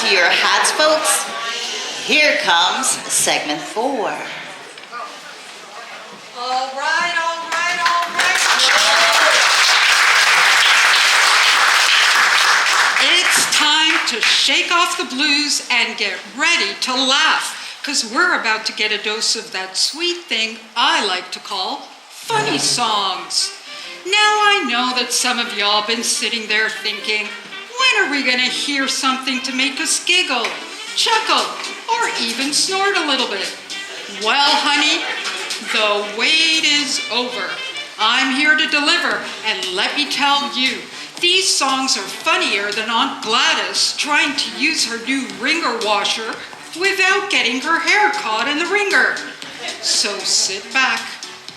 to your hats, folks. Here comes segment 4. All right. It's time to shake off the blues and get ready to laugh, because we're about to get a dose of that sweet thing I like to call funny songs. Now I know that some of y'all been sitting there thinking, when are we gonna hear something to make us giggle, chuckle, or even snort a little bit? Well, honey, the wait is over. I'm here to deliver, and let me tell you, these songs are funnier than Aunt Gladys trying to use her new wringer washer without getting her hair caught in the wringer. So sit back,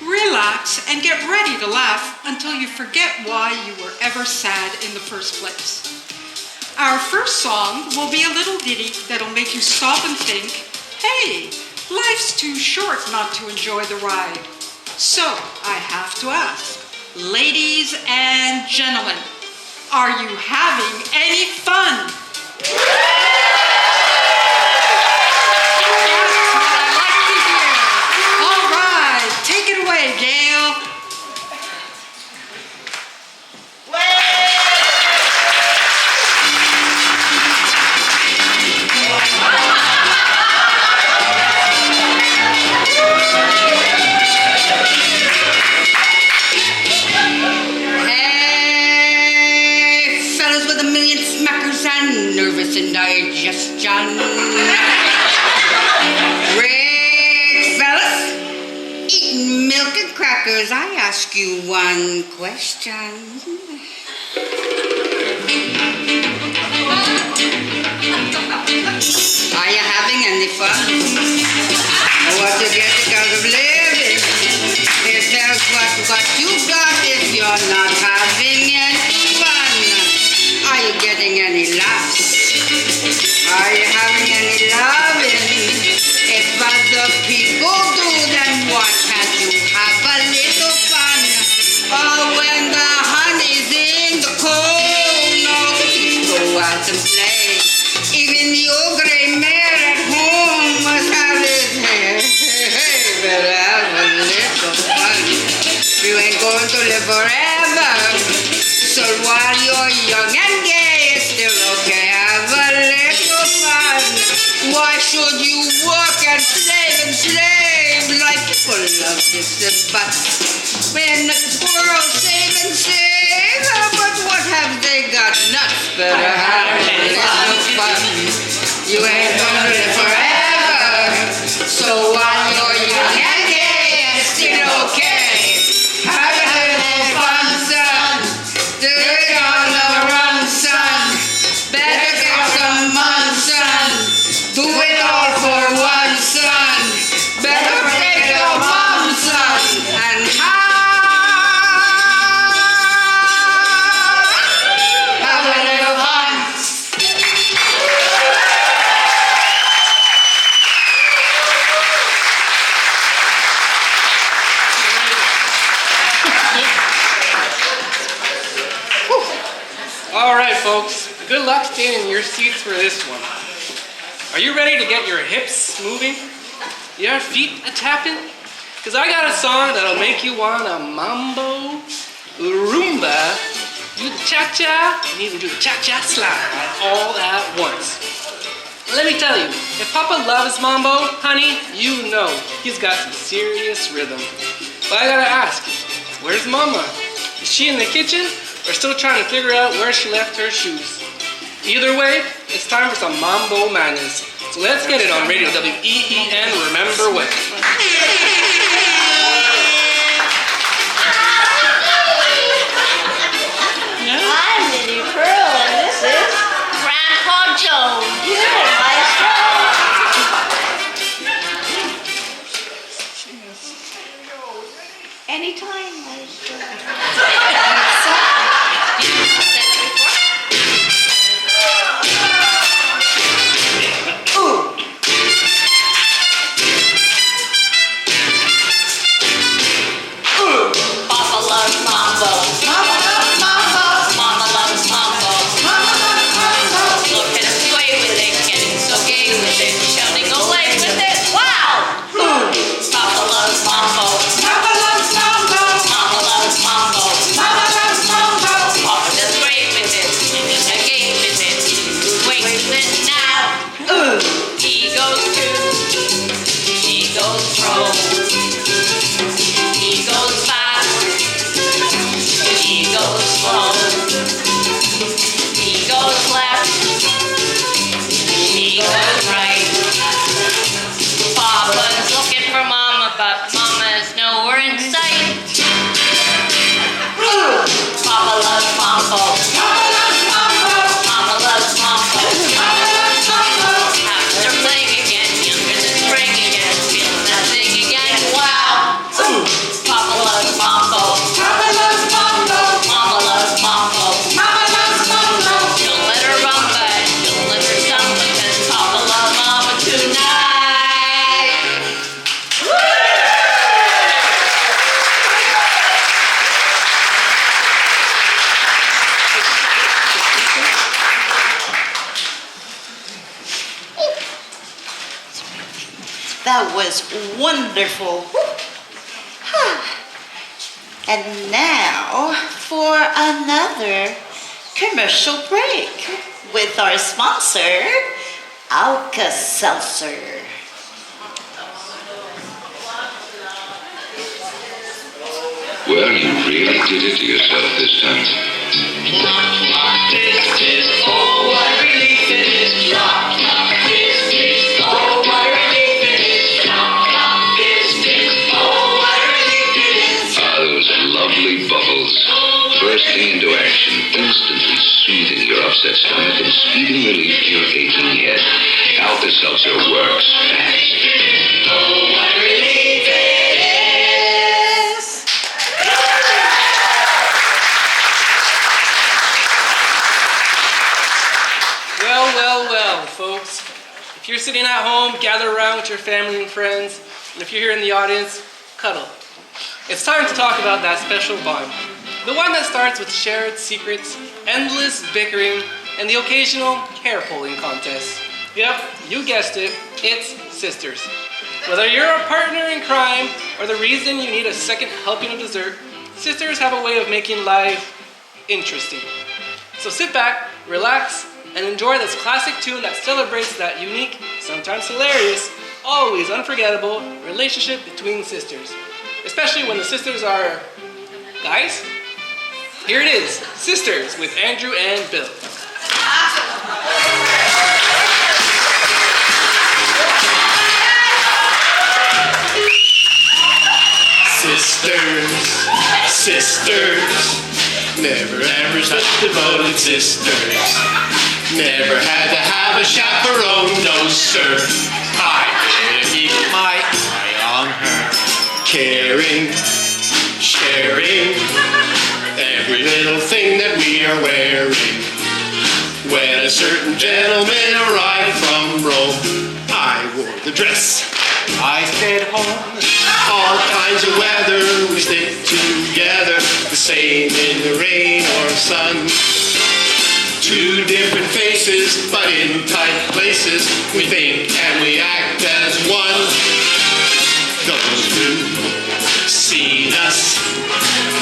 relax, and get ready to laugh until you forget why you were ever sad in the first place. Our first song will be a little ditty that'll make you stop and think, hey, life's too short not to enjoy the ride. So I have to ask, ladies and gentlemen, are you having any fun? That's what I like to hear. All right, take it away, Gail. Nervous indigestion. Rick, fellas, eating milk and crackers, I ask you one question. Are you having any fun? What you get out of living? If there's what you got if you're not having any fun. Are you getting any laughs? Are you having any loving? If other people do, then why can't you have a little fun? Oh, when the honey's in the comb, no, go out and play. Even the old gray mare at home must have his hair. Better have a little fun. You ain't going to live forever. So while you're young and gay, it's still okay, have a little fun. Why should you work and slave like people love this and but? When the world save and save, but what have they got? Nuts, better have a little fun. You ain't gonna live forever. So while you're young and gay, it's still okay, have a little fun, son. Do it on the run, son. Better get some fun, son. Do it all for one, son. Better break your mom, son. And have a little fun. All right, folks. Good luck staying in your seats for this one. Are you ready to get your hips moving? Your feet a-tapping? Because I got a song that'll make you want to mambo, rumba, do the cha-cha, and even do the cha-cha slide all at once. Let me tell you, if Papa loves mambo, honey, you know he's got some serious rhythm. But I gotta ask, where's Mama? Is she in the kitchen? Or still trying to figure out where she left her shoes? Either way, it's time for some Mambo Madness. So let's get it on Radio WEEN, remember when. I'm Minnie Pearl, and this is Grandpa Joe. Good, Maestro. Anytime, Maestro. that was wonderful. And now for another commercial break with our sponsor, Alka-Seltzer. Well, you really did it to yourself this time. Oh, what a relief it is. Clock, clock, biscuits. Oh, what a relief it is. Clock, clock, biscuits. Oh, what a relief it is. Those lovely bubbles. Bursting into action, instantly soothing your upset stomach and speeding relief to your aching head. Alka-Seltzer works fast. Oh, what a relief it is. Well, folks. If you're sitting at home, gather around with your family and friends, and if you're here in the audience, cuddle. It's time to talk about that special bond. The one that starts with shared secrets, endless bickering, and the occasional hair-pulling contest. Yep, you guessed it, it's sisters. Whether you're a partner in crime or the reason you need a second helping of dessert, sisters have a way of making life interesting. So sit back, relax, and enjoy this classic tune that celebrates that unique, sometimes hilarious, always unforgettable relationship between sisters. Especially when the sisters are guys. Here it is, Sisters with Andrew and Bill. Sisters, sisters, never ever such devoted sisters. Never had to have a chaperone, no sir. I had to keep my eye on her. Caring, sharing, every little thing that we are wearing. When a certain gentleman arrived from Rome, I wore the dress. I stayed home. All kinds of weather, we stick together. The same in the rain or sun. Two different faces, but in tight places. We think and we act as one. Those who seen us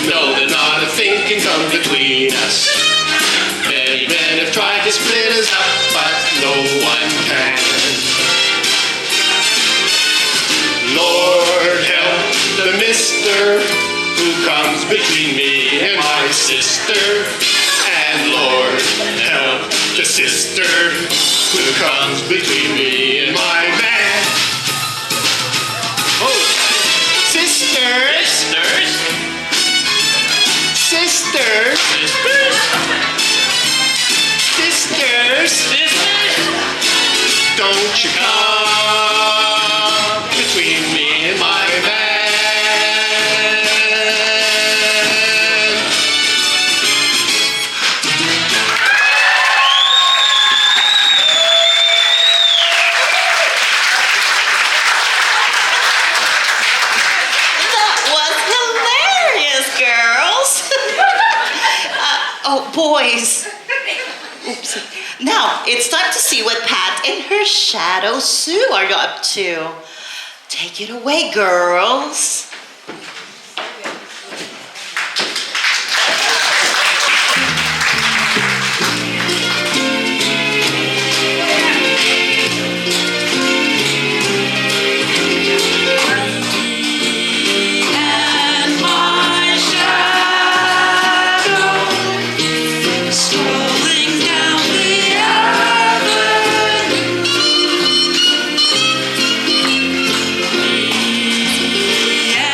know that not a thing can come between us. Many men have tried to split us up, but no one can. Lord help the mister who comes between me and my sister. And Lord help the sister who comes between me and my man. Oh, sisters, sisters, sisters, sisters, sisters, don't you come between me and my man. Boys. Oops. Now, it's time to see what Pat and her shadow Sue are up to. Take it away, girls. Yeah.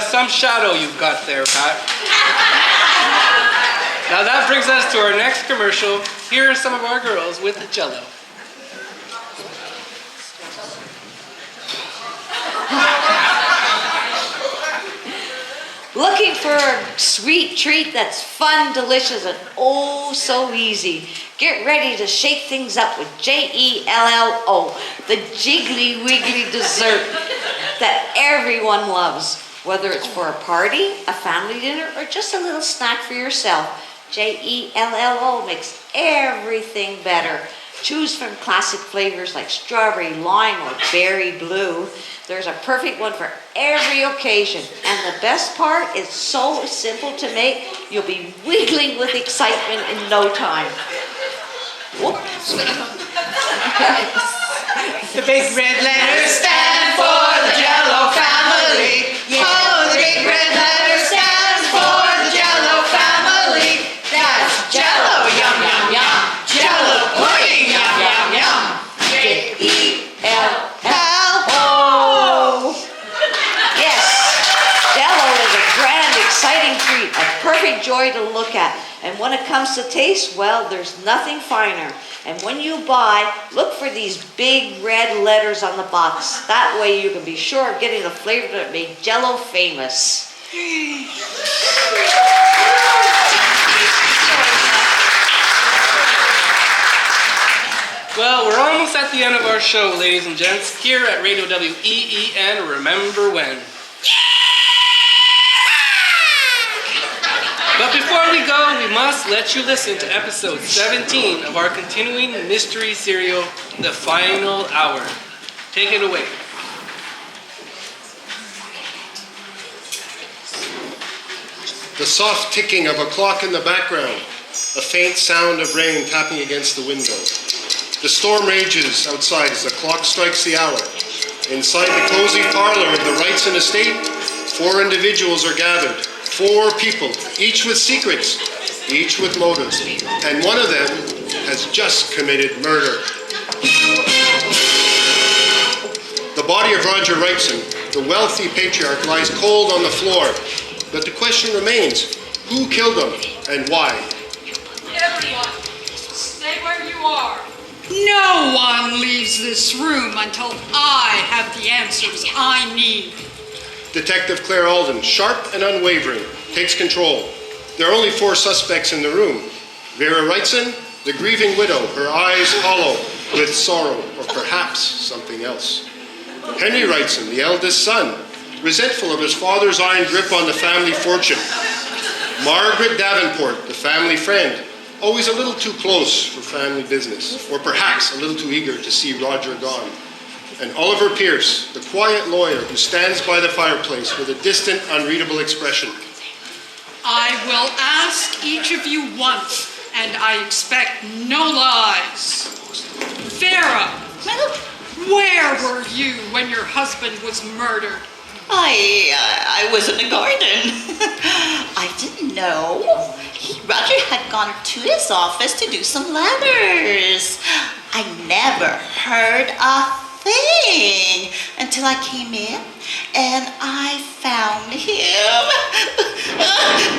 some shadow you've got there, Pat. Now that brings us to our next commercial. Here are some of our girls with the Jell-O. Looking for a sweet treat that's fun, delicious, and oh so easy. Get ready to shake things up with Jello, the jiggly wiggly dessert that everyone loves. Whether it's for a party, a family dinner, or just a little snack for yourself, Jello makes everything better. Choose from classic flavors like strawberry, lime, or berry blue. There's a perfect one for every occasion. And the best part is so simple to make, you'll be wiggling with excitement in no time. Whoops. The big red letters stand for the Jell-O family. Oh, the big red letters stand for the Jell-O family. That's Jell-O, yum, yum, yum. Jell-O pudding, yum, yum, yum. Jello. Yes, Jello is a grand, exciting treat, a perfect joy to look at. And when it comes to taste, well, there's nothing finer. And when you buy, look for these big red letters on the box. That way you can be sure of getting the flavor that made Jell-O famous. Well, we're almost at the end of our show, ladies and gents, here at Radio WEEN Remember When. But before we go, we must let you listen to episode 17 of our continuing mystery serial, The Final Hour. Take it away. The soft ticking of a clock in the background, a faint sound of rain tapping against the window. The storm rages outside as the clock strikes the hour. Inside the cozy parlor of the Wrightson estate, 4 individuals are gathered. 4 people, each with secrets, each with motives, and one of them has just committed murder. The body of Roger Wrightson, the wealthy patriarch, lies cold on the floor, but the question remains, who killed him and why? Everyone, stay where you are. No one leaves this room until I have the answers I need. Detective Claire Alden, sharp and unwavering, takes control. There are only 4 suspects in the room. Vera Wrightson, the grieving widow, her eyes hollow with sorrow or perhaps something else. Henry Wrightson, the eldest son, resentful of his father's iron grip on the family fortune. Margaret Davenport, the family friend, always a little too close for family business, or perhaps a little too eager to see Roger gone. And Oliver Pierce, the quiet lawyer who stands by the fireplace with a distant, unreadable expression. I will ask each of you once, and I expect no lies. Vera, where were you when your husband was murdered? I was in the garden. I didn't know. Roger had gone to his office to do some letters. I never heard a thing until I came in and I found him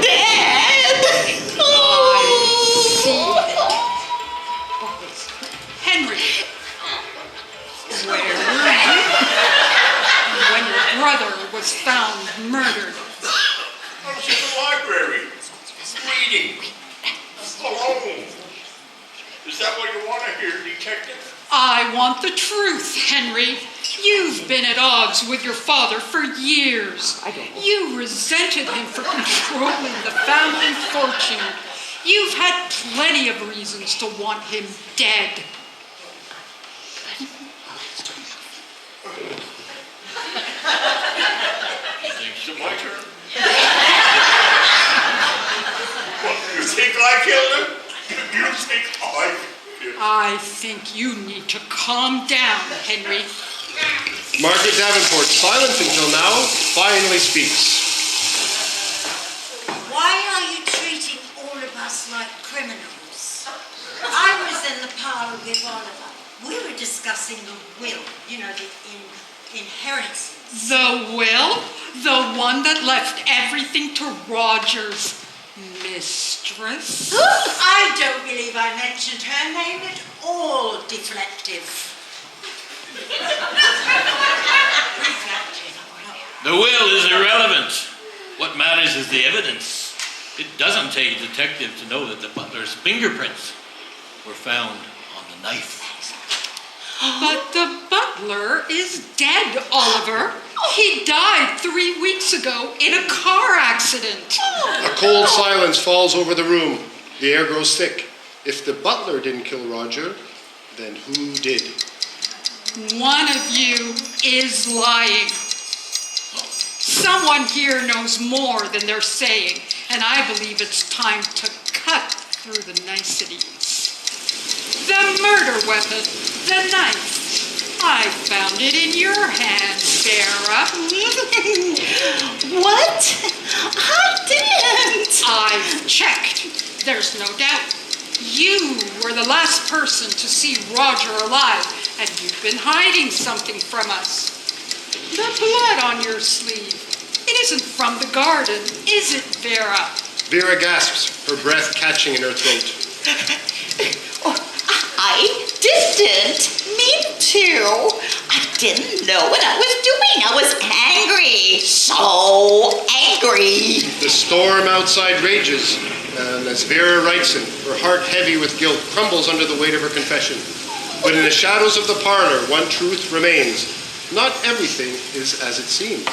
dead. Henry, where were you when your brother was found murdered? I was in the library, reading, alone. Is that what you want to hear, Detective? I want the truth, Henry. You've been at odds with your father for years. You resented him for controlling the family fortune. You've had plenty of reasons to want him dead. Thanks to my turn. What, you think I killed him? You think I killed him? I think you need to calm down, Henry. Margaret Davenport, silent until now, finally speaks. Why are you treating all of us like criminals? I was in the parlour with Oliver. We were discussing the will, you know, the inheritance. The will? The one that left everything to Roger's mistress? I don't believe I mentioned her name at all, deflective. The will is irrelevant. What matters is the evidence. It doesn't take a detective to know that the butler's fingerprints were found on the knife. But the butler is dead, Oliver. He died 3 weeks ago in a car accident. A cold silence falls over the room. The air grows thick. If the butler didn't kill Roger, then who did? One of you is lying. Someone here knows more than they're saying, and I believe it's time to cut through the niceties. The murder weapon, the knife. I found it in your hand, Sarah. What? I didn't. I've checked. There's no doubt. You were the last person to see Roger alive, and you've been hiding something from us. The blood on your sleeve. It isn't from the garden, is it, Vera? Vera gasps, her breath catching in her throat. I didn't mean to. I didn't know what I was doing. I was angry. So angry. The storm outside rages, and as Vera writes it, her heart heavy with guilt crumbles under the weight of her confession. But in the shadows of the parlor, one truth remains. Not everything is as it seems.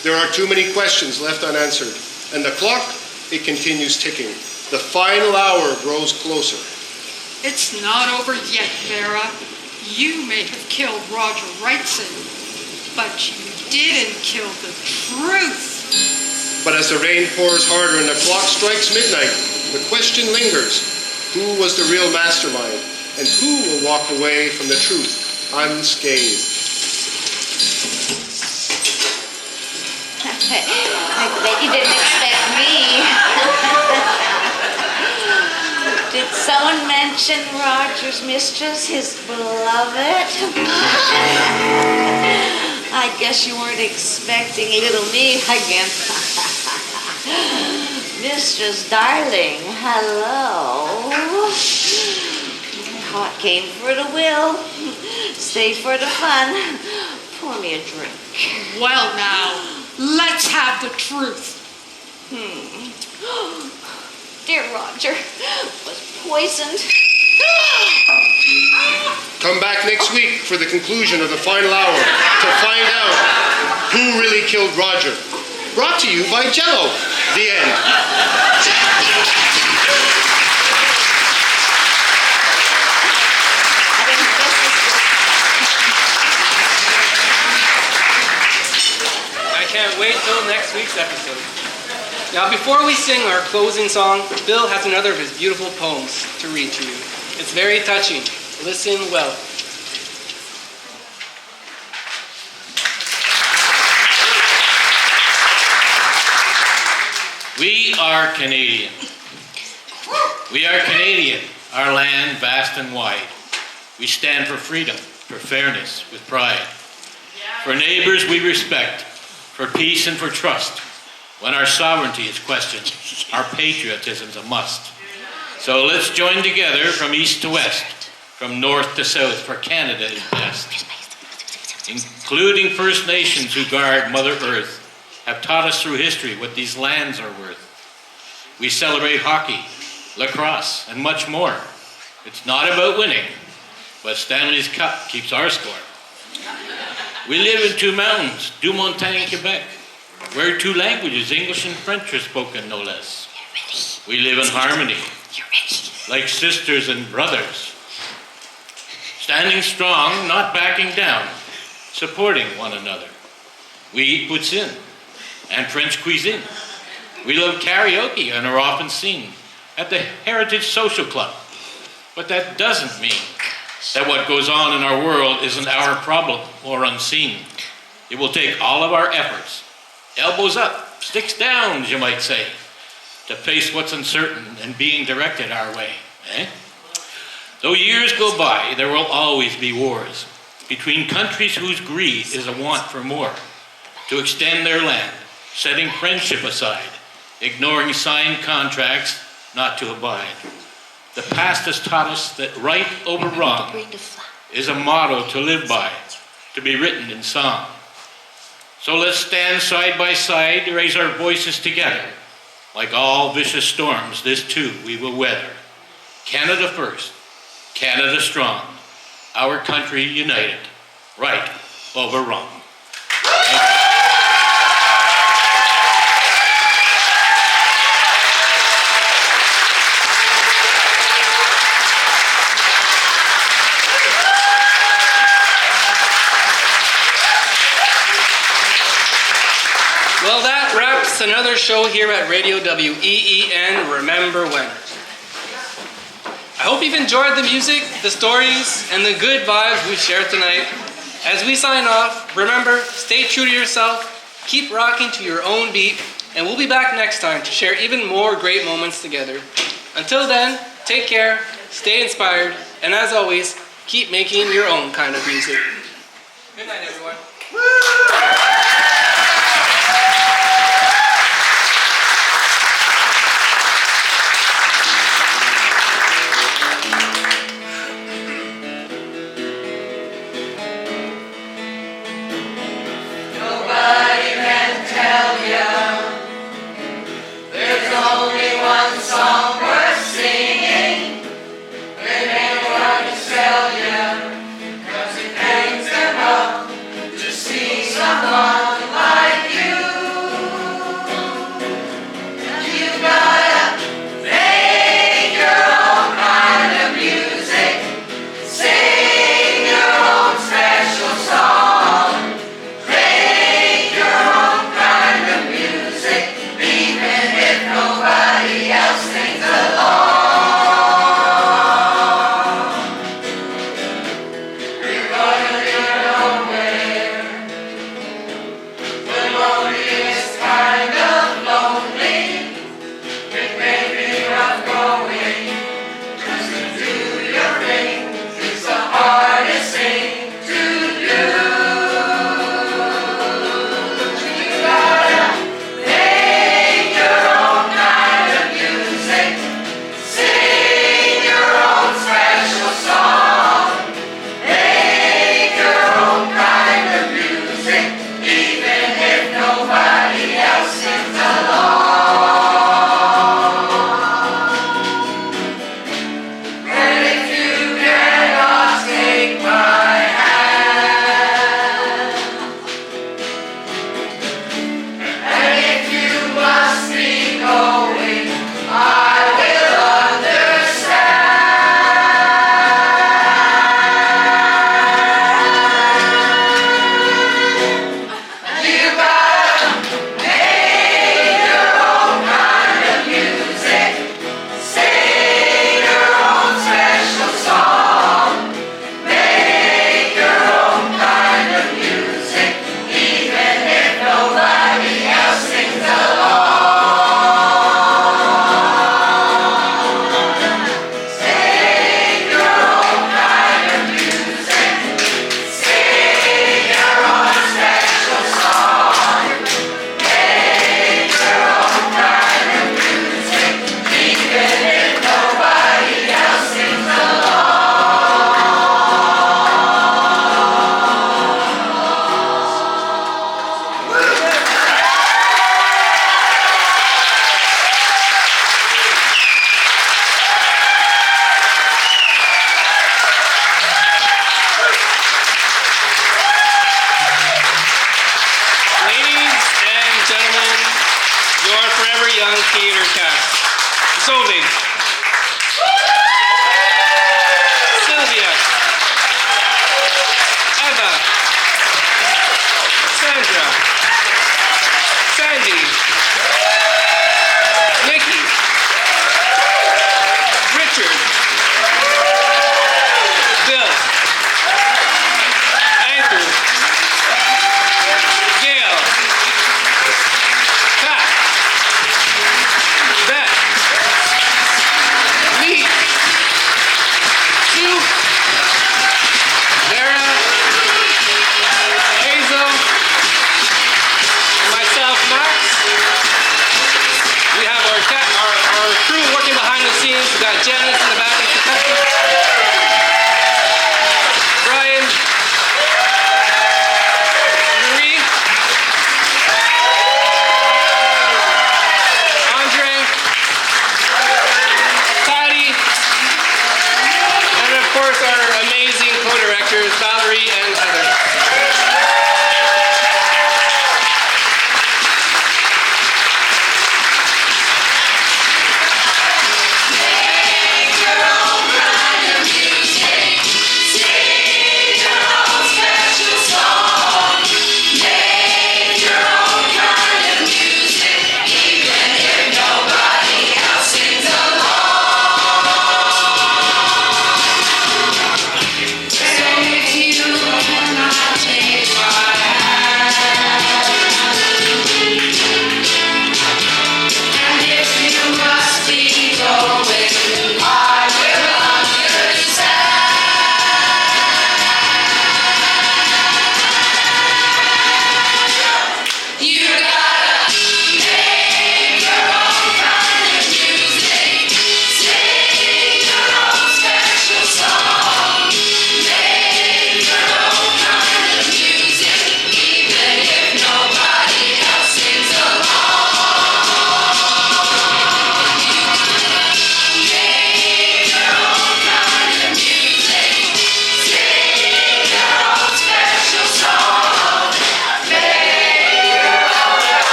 There are too many questions left unanswered, and the clock, it continues ticking. The final hour grows closer. It's not over yet, Vera. You may have killed Roger Wrightson, but you didn't kill the truth. But as the rain pours harder and the clock strikes midnight, the question lingers. Who was the real mastermind? And who will walk away from the truth unscathed? I bet you didn't expect me. Did someone mention Roger's mistress, his beloved? I guess you weren't expecting little me again. Mistress Darling, hello. Hot came for the will, stay for the fun. Pour me a drink. Well now, let's have the truth. Dear Roger was poisoned. Come back next week for the conclusion of the final hour to find out who really killed Roger. Brought to you by Jell-O. The end. I can't wait till next week's episode. Now, before we sing our closing song, Bill has another of his beautiful poems to read to you. It's very touching. Listen well. We are Canadian. We are Canadian, our land vast and wide. We stand for freedom, for fairness, with pride. For neighbors we respect, for peace and for trust. When our sovereignty is questioned, our patriotism's a must. So let's join together from east to west, from north to south, for Canada is best. Including First Nations who guard Mother Earth, have taught us through history what these lands are worth. We celebrate hockey, lacrosse, and much more. It's not about winning, but Stanley's Cup keeps our score. We live in two mountains, deux montagnes, Quebec, where two languages, English and French, are spoken, no less. We live in harmony, like sisters and brothers, standing strong, not backing down, supporting one another. We eat poutine and French cuisine. We love karaoke and are often seen at the Heritage Social Club. But that doesn't mean that what goes on in our world isn't our problem or unseen. It will take all of our efforts, elbows up, sticks down, you might say, to face what's uncertain and being directed our way. Though years go by, there will always be wars. between countries whose greed is a want for more, to extend their land, setting friendship aside, ignoring signed contracts not to abide. The past has taught us that right over wrong is a motto to live by, to be written in song. So let's stand side by side, raise our voices together. Like all vicious storms, this too we will weather. Canada first, Canada strong, our country united, right over wrong. Well, that wraps another show here at Radio WEEN, Remember When. I hope you've enjoyed the music, the stories, and the good vibes we shared tonight. As we sign off, remember, stay true to yourself, keep rocking to your own beat, and we'll be back next time to share even more great moments together. Until then, take care, stay inspired, and as always, keep making your own kind of music. Good night, everyone. Nobody can tell you there's only one song worth singing. They may want to sell you 'cause it hangs them up to see someone like you. You gotta make your own kind of music, sing your own special song. Make your own kind of music, even if nobody else sings along. You're gonna live nowhere, the loneliest kind of lonely. It may be rough going, just to do your thing is the hardest thing to do. You gotta make your own kind of music, sing your own special song. Make your own kind of music, even if nobody else sings along. And if you cannot take my hand, and if you must be going, I will understand. You gotta make your own kind of music, sing your own special song. Make your own kind of music, even if nobody else sings along. Sing your own kind of music, sing your own special song. Make your own kind of music, even if nobody else sings Ladies and gentlemen, your Forever Young theater cast. Zoe, Sylvia, Eva, Sandra, Sandy, Nikki, Richard, Bill, Andrew, Gail, Pat, Beth, Janice in the back of the percussion. Brian. Marie. Andre. Patty. And of course our amazing co-directors, Valerie and Heather.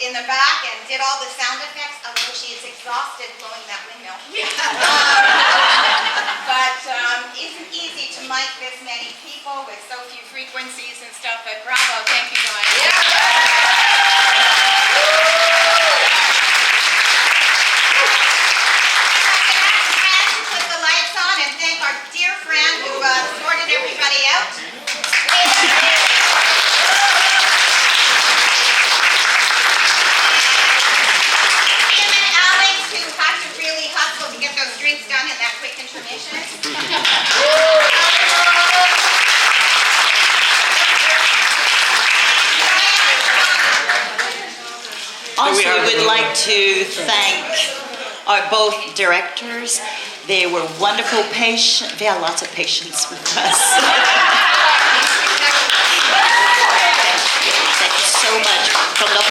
In the back and did all the sound effects, although she is exhausted blowing that windmill. But isn't easy to mic this many people with so few frequencies and stuff, but bravo, thank you guys. Put the lights on and thank our dear friend who sorted everybody out. Drinks done in that quick intermission. Also, we would like to thank our both directors. They were wonderful patients. They had lots of patience with us. Thank you so much. From the